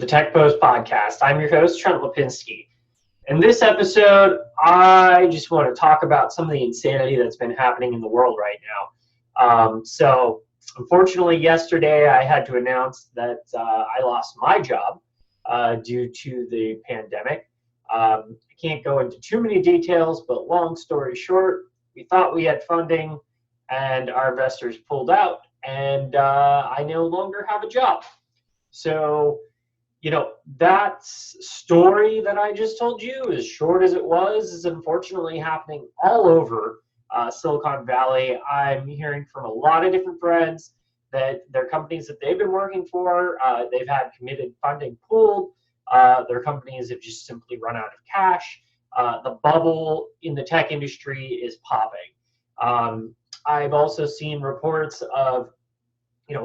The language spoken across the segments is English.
Tech Post Podcast. I'm your host, Trent Lipinski. In this episode, I just want to talk about some of the insanity that's been happening in the world right now. Unfortunately, yesterday I had to announce that I lost my job due to the pandemic. I can't go into too many details, but long story short, we thought we had funding and our investors pulled out, and I no longer have a job. So, that story that I just told you, as short as it was, is unfortunately happening all over Silicon Valley. I'm hearing from a lot of different friends that their companies that they've been working for, they've had committed funding pulled. Their companies have just simply run out of cash. The bubble in the tech industry is popping. I've also seen reports of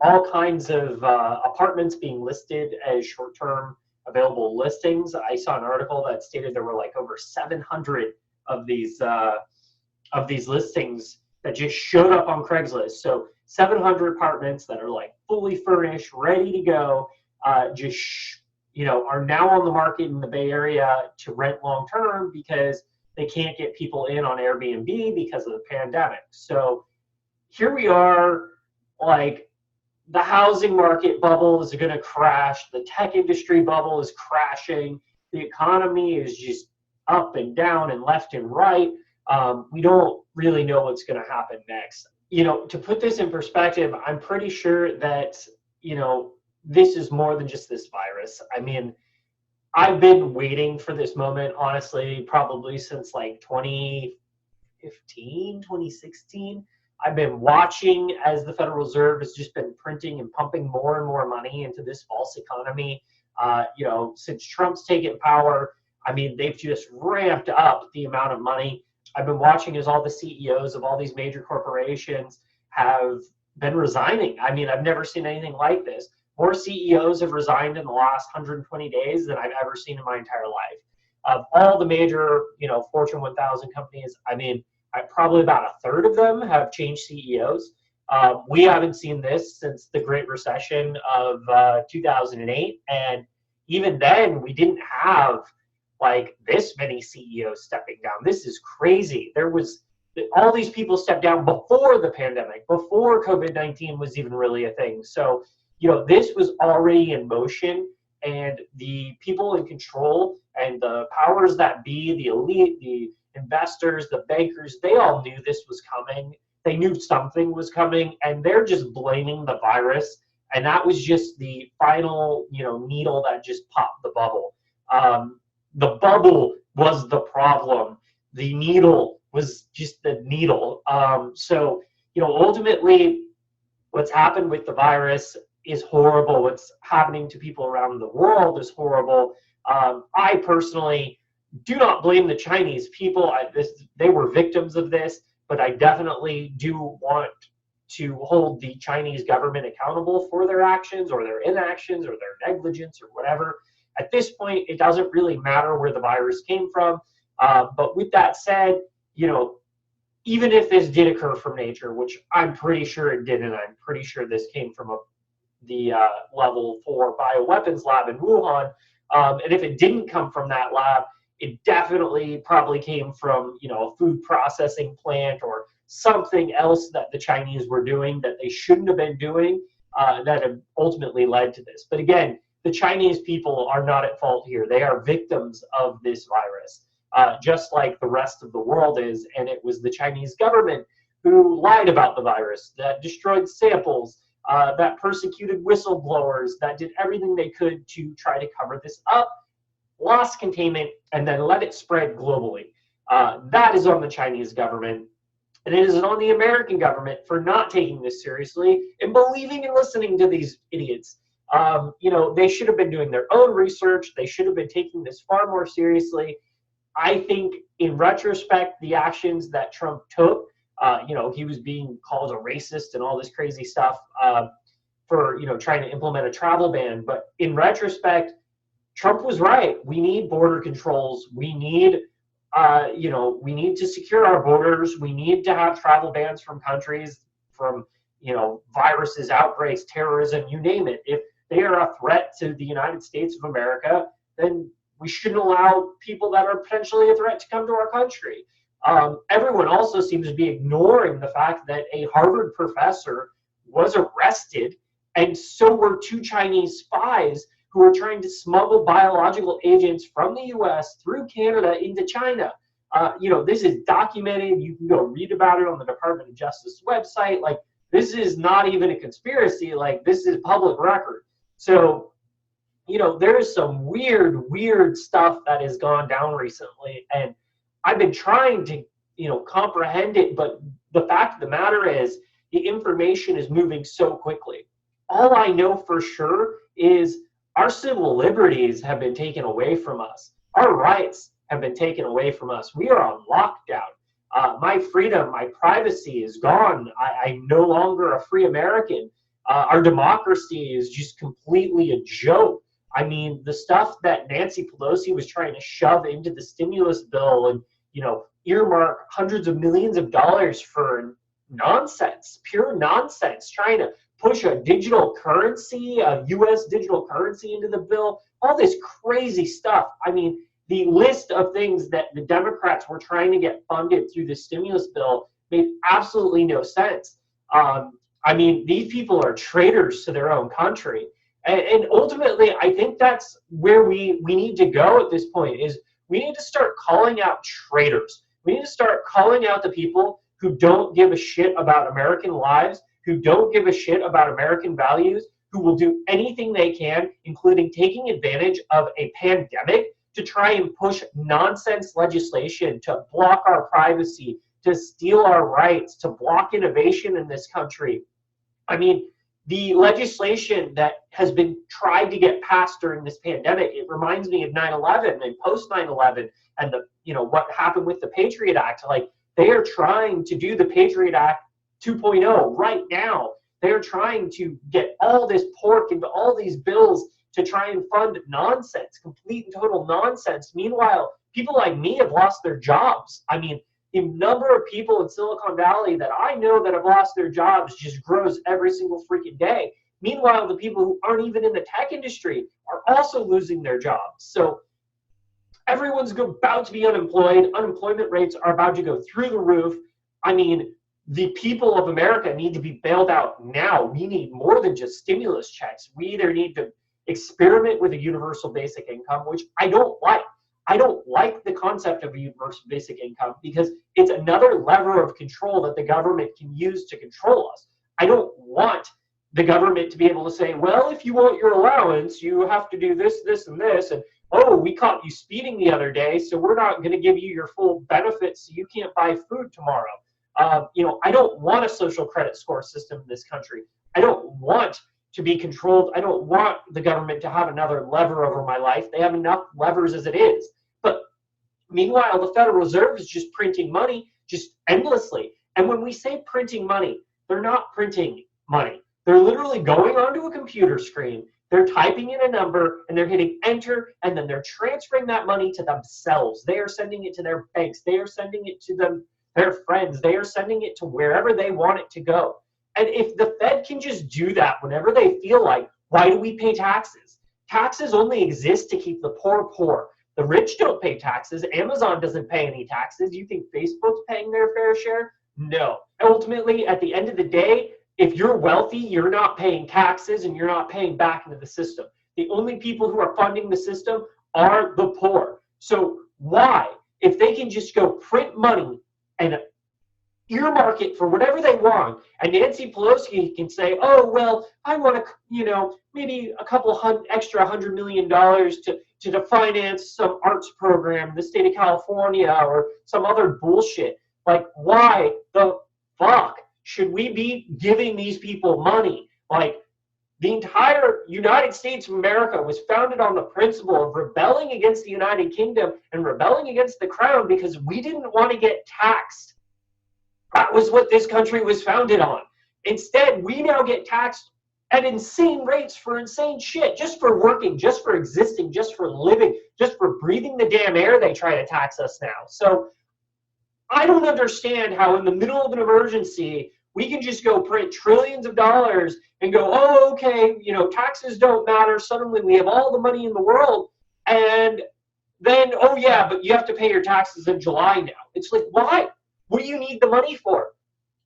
all kinds of apartments being listed as short-term available listings. I saw an article that stated there were like over 700 of these listings that just showed up on Craigslist. So 700 apartments that are like fully furnished, ready to go, are now on the market in the Bay Area to rent long-term because they can't get people in on Airbnb because of the pandemic. So here we are, like, the housing market bubble is going to crash. The tech industry bubble is crashing. The economy is just up and down and left and right. We don't really know what's going to happen next. To put this in perspective, I'm pretty sure that, this is more than just this virus. I mean, I've been waiting for this moment, honestly, probably since like 2015, 2016. I've been watching as the Federal Reserve has just been printing and pumping more and more money into this false economy. Since Trump's taken power, I mean, they've just ramped up the amount of money. I've been watching as all the CEOs of all these major corporations have been resigning. I mean, I've never seen anything like this. More CEOs have resigned in the last 120 days than I've ever seen in my entire life. Of all the major, Fortune 1000 companies, I mean, probably about a third of them have changed CEOs. We haven't seen this since the Great Recession of 2008. And even then, we didn't have like this many CEOs stepping down. This is crazy. All these people stepped down before the pandemic, before COVID-19 was even really a thing. So, this was already in motion, and the people in control and the powers that be, the elite, the investors, the bankers, they all knew this was coming. They knew something was coming, and they're just blaming the virus. And that was just the final, needle that just popped the bubble. The bubble was the problem. The needle was just the needle. Ultimately, what's happened with the virus is horrible. What's happening to people around the world is horrible. I personally do not blame the Chinese people. They were victims of this, but I definitely do want to hold the Chinese government accountable for their actions or their inactions or their negligence or whatever. At this point, it doesn't really matter where the virus came from. But with that said, even if this did occur from nature, which I'm pretty sure it didn't, I'm pretty sure this came from the level 4 bioweapons lab in Wuhan. And if it didn't come from that lab, it definitely probably came from, a food processing plant or something else that the Chinese were doing that they shouldn't have been doing that have ultimately led to this. But again, the Chinese people are not at fault here. They are victims of this virus, just like the rest of the world is. And it was the Chinese government who lied about the virus, that destroyed samples, that persecuted whistleblowers, that did everything they could to try to cover this up, lost containment, and then let it spread globally. That is on the Chinese government. And it is on the American government for not taking this seriously and believing and listening to these idiots. They should have been doing their own research. They should have been taking this far more seriously. I think in retrospect, the actions that Trump took, he was being called a racist and all this crazy stuff for, trying to implement a travel ban. But in retrospect, Trump was right. We need border controls. We need, we need to secure our borders. We need to have travel bans from countries, from, viruses, outbreaks, terrorism, you name it. If they are a threat to the United States of America, then we shouldn't allow people that are potentially a threat to come to our country. Everyone also seems to be ignoring the fact that a Harvard professor was arrested, and so were two Chinese spies who were trying to smuggle biological agents from the U.S. through Canada into China. This is documented. You can go read about it on the Department of Justice website. Like, this is not even a conspiracy. Like, this is public record. So, there is some weird stuff that has gone down recently, and I've been trying to, comprehend it, but the fact of the matter is the information is moving so quickly. All I know for sure is our civil liberties have been taken away from us. Our rights have been taken away from us. We are on lockdown. My freedom, my privacy is gone. I'm no longer a free American. Our democracy is just completely a joke. I mean, the stuff that Nancy Pelosi was trying to shove into the stimulus bill and, earmark hundreds of millions of dollars for nonsense, pure nonsense, trying to push a digital currency, a U.S. digital currency into the bill, all this crazy stuff. I mean, the list of things that the Democrats were trying to get funded through the stimulus bill made absolutely no sense. These people are traitors to their own country. And ultimately, I think that's where we need to go at this point, is we need to start calling out traitors. We need to start calling out the people who don't give a shit about American lives, who don't give a shit about American values, who will do anything they can, including taking advantage of a pandemic to try and push nonsense legislation to block our privacy, to steal our rights, to block innovation in this country. I mean, the legislation that has been tried to get passed during this pandemic, it reminds me of 9/11 and post 9/11 and what happened with the Patriot Act. Like, they are trying to do the Patriot Act 2.0 right now. They're trying to get all this pork into all these bills to try and fund nonsense, complete and total nonsense. Meanwhile, people like me have lost their jobs. I mean, the number of people in Silicon Valley that I know that have lost their jobs just grows every single freaking day. Meanwhile, the people who aren't even in the tech industry are also losing their jobs. So everyone's about to be unemployed. Unemployment rates are about to go through the roof. I mean, the people of America need to be bailed out now. We need more than just stimulus checks. We either need to experiment with a universal basic income, which I don't like. I don't like the concept of a universal basic income because it's another lever of control that the government can use to control us. I don't want the government to be able to say, well, if you want your allowance, you have to do this, this, and this. And, oh, we caught you speeding the other day, so we're not going to give you your full benefits, so you can't buy food tomorrow. I don't want a social credit score system in this country. I don't want to be controlled. I don't want the government to have another lever over my life. They have enough levers as it is. But meanwhile, the Federal Reserve is just printing money just endlessly. And when we say printing money, they're not printing money. They're literally going onto a computer screen, they're typing in a number, and they're hitting enter, and then they're transferring that money to themselves. They are sending it to their banks. They are sending it to their friends. They are sending it to wherever they want it to go. And if the Fed can just do that whenever they feel like, why do we pay taxes? Taxes only exist to keep the poor poor. The rich don't pay taxes. Amazon doesn't pay any taxes. You think Facebook's paying their fair share? No. Ultimately, at the end of the day, if you're wealthy, you're not paying taxes and you're not paying back into the system. The only people who are funding the system are the poor. So why? If they can just go print money and earmark it for whatever they want, and Nancy Pelosi can say, oh, well, I want to, maybe a couple extra $100 million to finance some arts program in the state of California or some other bullshit. Like, why the fuck should we be giving these people money? Like, the entire United States of America was founded on the principle of rebelling against the United Kingdom and rebelling against the crown because we didn't want to get taxed. That was what this country was founded on. Instead, we now get taxed at insane rates for insane shit, just for working, just for existing, just for living, just for breathing the damn air. They try to tax us now. So I don't understand how in the middle of an emergency We can just go print trillions of dollars and go, oh, okay, you know, taxes don't matter. Suddenly we have all the money in the world. And then, oh yeah, but you have to pay your taxes in July now. It's like, why? What do you need the money for?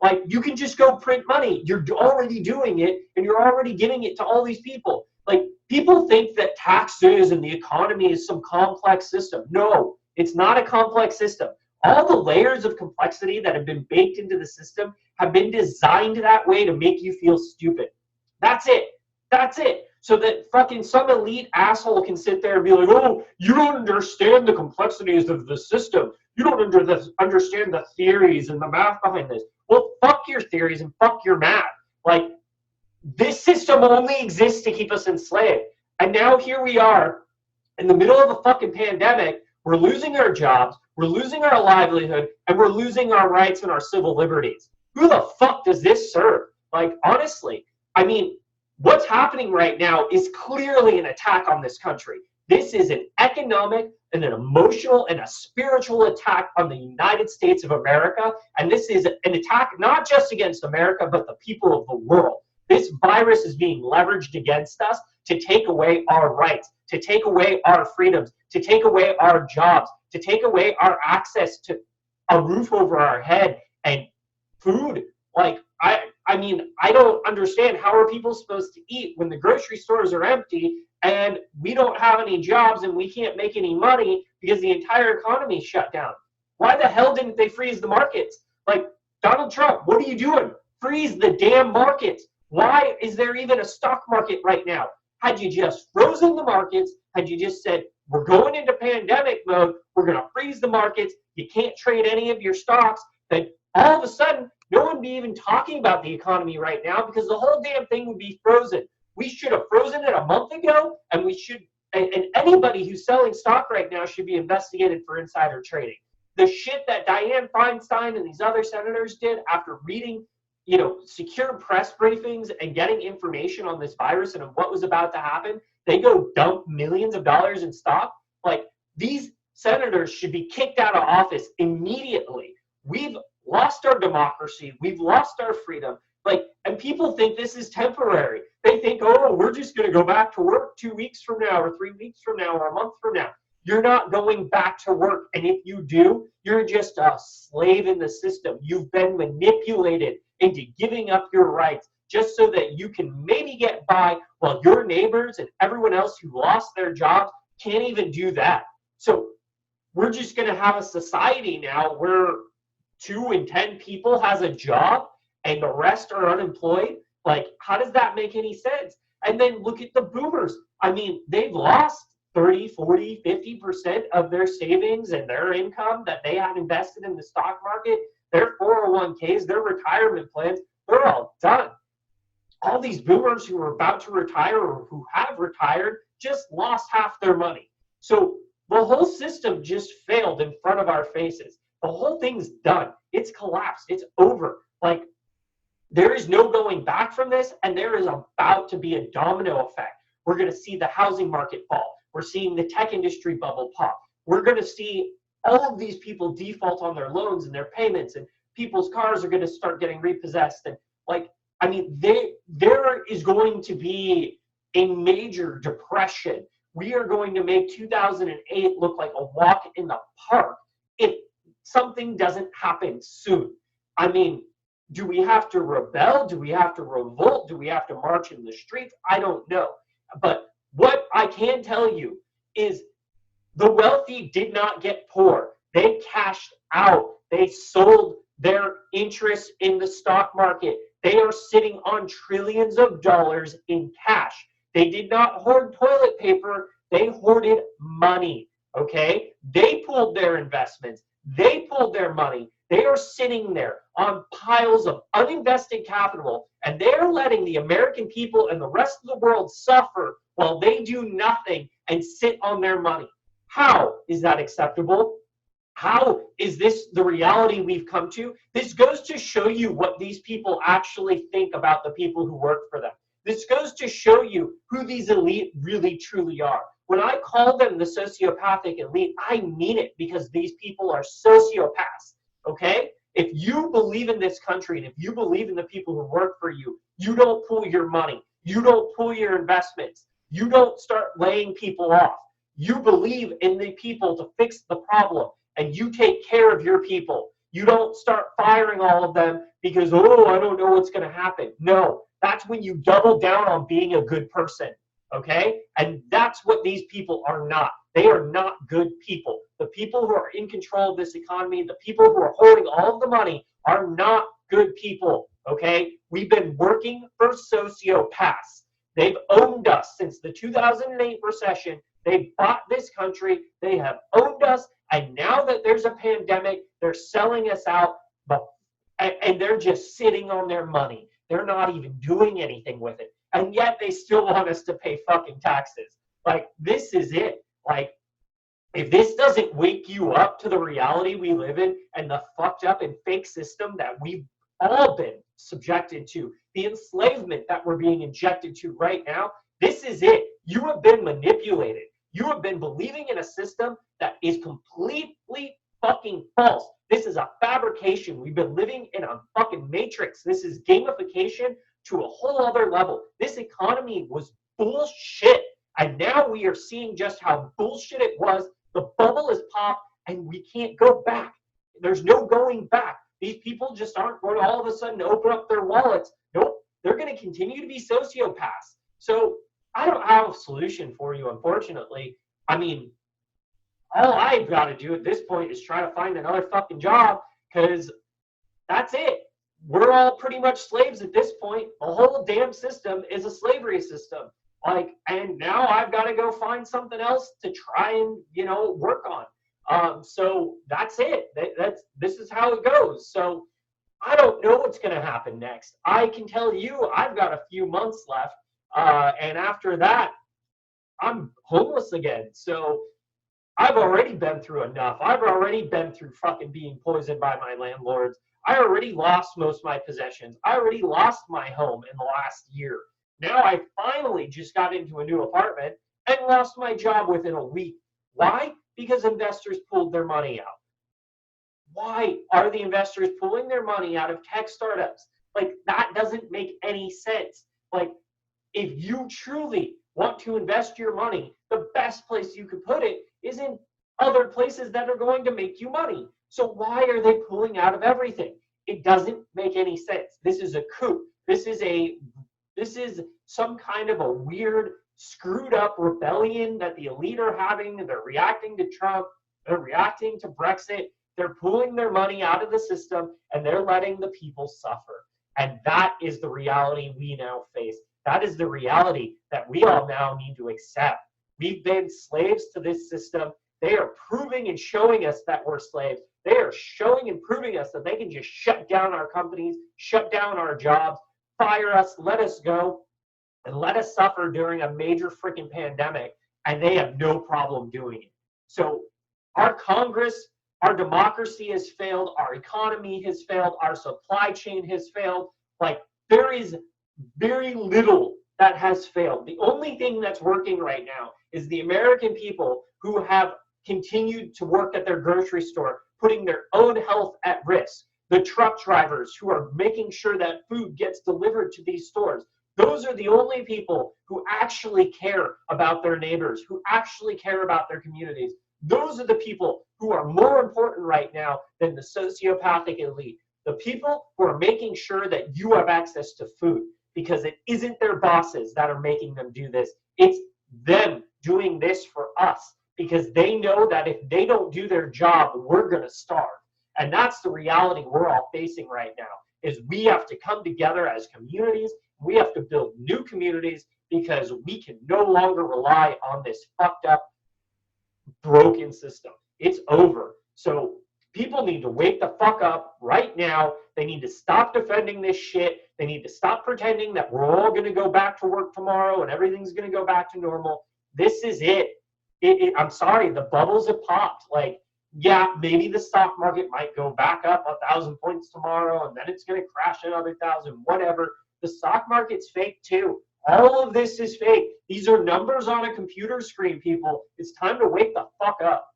Like, you can just go print money. You're already doing it, and you're already giving it to all these people. Like, people think that taxes and the economy is some complex system. No, it's not a complex system. All the layers of complexity that have been baked into the system have been designed that way to make you feel stupid. That's it. That's it. So that fucking some elite asshole can sit there and be like, oh, you don't understand the complexities of the system. You don't understand the theories and the math behind this. Well, fuck your theories and fuck your math. Like, this system only exists to keep us enslaved. And now here we are in the middle of a fucking pandemic. We're losing our jobs, we're losing our livelihood, and we're losing our rights and our civil liberties. Who the fuck does this serve? Like, honestly, I mean, what's happening right now is clearly an attack on this country. This is an economic and an emotional and a spiritual attack on the United States of America. And this is an attack not just against America, but the people of the world. This virus is being leveraged against us to take away our rights, to take away our freedoms, to take away our jobs, to take away our access to a roof over our head and food. Like, I mean, I don't understand, how are people supposed to eat when the grocery stores are empty and we don't have any jobs and we can't make any money because the entire economy shut down? Why the hell didn't they freeze the markets? Like, Donald Trump, what are you doing? Freeze the damn markets. Why is there even a stock market right now? Had you just frozen the markets, had you just said, we're going into pandemic mode, we're going to freeze the markets, you can't trade any of your stocks, then all of a sudden, no one would be even talking about the economy right now because the whole damn thing would be frozen. We should have frozen it a month ago, and and anybody who's selling stock right now should be investigated for insider trading. The shit that Dianne Feinstein and these other senators did after reading, you know, secure press briefings and getting information on this virus and what was about to happen, they go dump millions of dollars in stock. Like, these senators should be kicked out of office immediately. We've lost our democracy. We've lost our freedom. Like, and people think this is temporary. They think, oh, we're just going to go back to work 2 weeks from now or 3 weeks from now or a month from now. You're not going back to work. And if you do, you're just a slave in the system. You've been manipulated into giving up your rights just so that you can maybe get by while your neighbors and everyone else who lost their jobs can't even do that. So we're just going to have a society now where 2 in 10 people has a job and the rest are unemployed. Like, how does that make any sense? And then look at the boomers. I mean, they've lost 30, 40, 50% of their savings and their income that they had invested in the stock market, their 401ks, their retirement plans, they're all done. All these boomers who are about to retire or who have retired just lost half their money. So the whole system just failed in front of our faces. The whole thing's done. It's collapsed. It's over. Like, there is no going back from this, and there is about to be a domino effect. We're going to see the housing market fall. We're seeing the tech industry bubble pop. We're going to see all of these people default on their loans and their payments, and people's cars are going to start getting repossessed. And, like, I mean, there is going to be a major depression. We are going to make 2008 look like a walk in the park if something doesn't happen soon. I mean, do we have to rebel? Do we have to revolt? Do we have to march in the streets? I don't know. But what I can tell you is the wealthy did not get poor. They cashed out. They sold their interests in the stock market. They are sitting on trillions of dollars in cash. They did not hoard toilet paper. They hoarded money, okay? They pulled their investments. They pulled their money. They are sitting there on piles of uninvested capital, and they're letting the American people and the rest of the world suffer while they do nothing and sit on their money. How is that acceptable? How is this the reality we've come to? This goes to show you what these people actually think about the people who work for them. This goes to show you who these elite really truly are. When I call them the sociopathic elite, I mean it, because these people are sociopaths, okay? If you believe in this country and if you believe in the people who work for you, you don't pull your money. You don't pull your investments. You don't start laying people off. You believe in the people to fix the problem, and you take care of your people. You don't start firing all of them because, oh, I don't know what's going to happen. No, that's when you double down on being a good person, okay? And that's what these people are not. They are not good people. The people who are in control of this economy, the people who are holding all of the money are not good people, okay? We've been working for sociopaths. They've owned us since the 2008 recession. They bought this country. They have owned us. And now that there's a pandemic, they're selling us out, and they're just sitting on their money. They're not even doing anything with it. And yet they still want us to pay fucking taxes. Like, this is it. Like, if this doesn't wake you up to the reality we live in and the fucked up and fake system that we've all been subjected to, the enslavement that we're being injected to right now, this is it. You have been manipulated. You have been believing in a system that is completely fucking false. This is a fabrication. We've been living in a fucking matrix. This is gamification to a whole other level. This economy was bullshit. And now we are seeing just how bullshit it was. The bubble is popped and we can't go back. There's no going back. These people just aren't going to all of a sudden open up their wallets. Nope. They're going to continue to be sociopaths. So I don't have a solution for you, unfortunately. I mean, all I've got to do at this point is try to find another fucking job, because that's it. We're all pretty much slaves at this point. The whole damn system is a slavery system. Like, and now I've got to go find something else to try and, work on. So that's it. This is how it goes. So I don't know what's going to happen next. I can tell you I've got a few months left. And after that, I'm homeless again. So I've already been through enough. I've already been through fucking being poisoned by my landlords. I already lost most of my possessions. I already lost my home in the last year. Now I finally just got into a new apartment and lost my job within a week. Why? Because investors pulled their money out. Why are the investors pulling their money out of tech startups? Like, that doesn't make any sense. Like, if you truly want to invest your money, the best place you could put it is in other places that are going to make you money. So why are they pulling out of everything? It doesn't make any sense. This is a coup. This is some kind of a weird, screwed up rebellion that the elite are having. They're reacting to Trump. They're reacting to Brexit. They're pulling their money out of the system, and they're letting the people suffer. And that is the reality we now face. That is the reality that we all now need to accept. We've been slaves to this system. They are proving and showing us that we're slaves. They are showing and proving us that they can just shut down our companies, shut down our jobs, fire us, let us go, and let us suffer during a major freaking pandemic, and they have no problem doing it. So our Congress, our democracy has failed, our economy has failed, our supply chain has failed. Like, there is very little that has failed. The only thing that's working right now is the American people who have continued to work at their grocery store, putting their own health at risk. The truck drivers who are making sure that food gets delivered to these stores. Those are the only people who actually care about their neighbors, who actually care about their communities. Those are the people who are more important right now than the sociopathic elite. The people who are making sure that you have access to food, because it isn't their bosses that are making them do this. It's them doing this for us, because they know that if they don't do their job, we're going to starve. And that's the reality we're all facing right now, is we have to come together as communities. We have to build new communities, because we can no longer rely on this fucked up, broken system. It's over. So people need to wake the fuck up right now. They need to stop defending this shit. They need to stop pretending that we're all going to go back to work tomorrow and everything's going to go back to normal. This is it. I'm sorry, the bubbles have popped. Like, yeah, maybe the stock market might go back up 1,000 points tomorrow, and then it's going to crash another 1,000, whatever. The stock market's fake too. All of this is fake. These are numbers on a computer screen, people. It's time to wake the fuck up.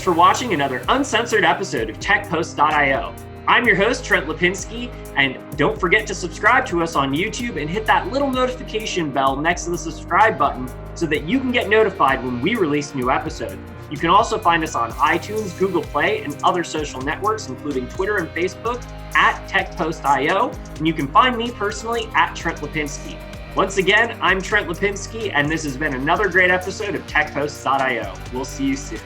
Thanks for watching another uncensored episode of TechPost.io. I'm your host, Trent Lipinski, and don't forget to subscribe to us on YouTube and hit that little notification bell next to the subscribe button so that you can get notified when we release a new episode. You can also find us on iTunes, Google Play, and other social networks, including Twitter and Facebook, at TechPost.io, and you can find me personally at Trent Lipinski. Once again, I'm Trent Lipinski, and this has been another great episode of TechPost.io. We'll see you soon.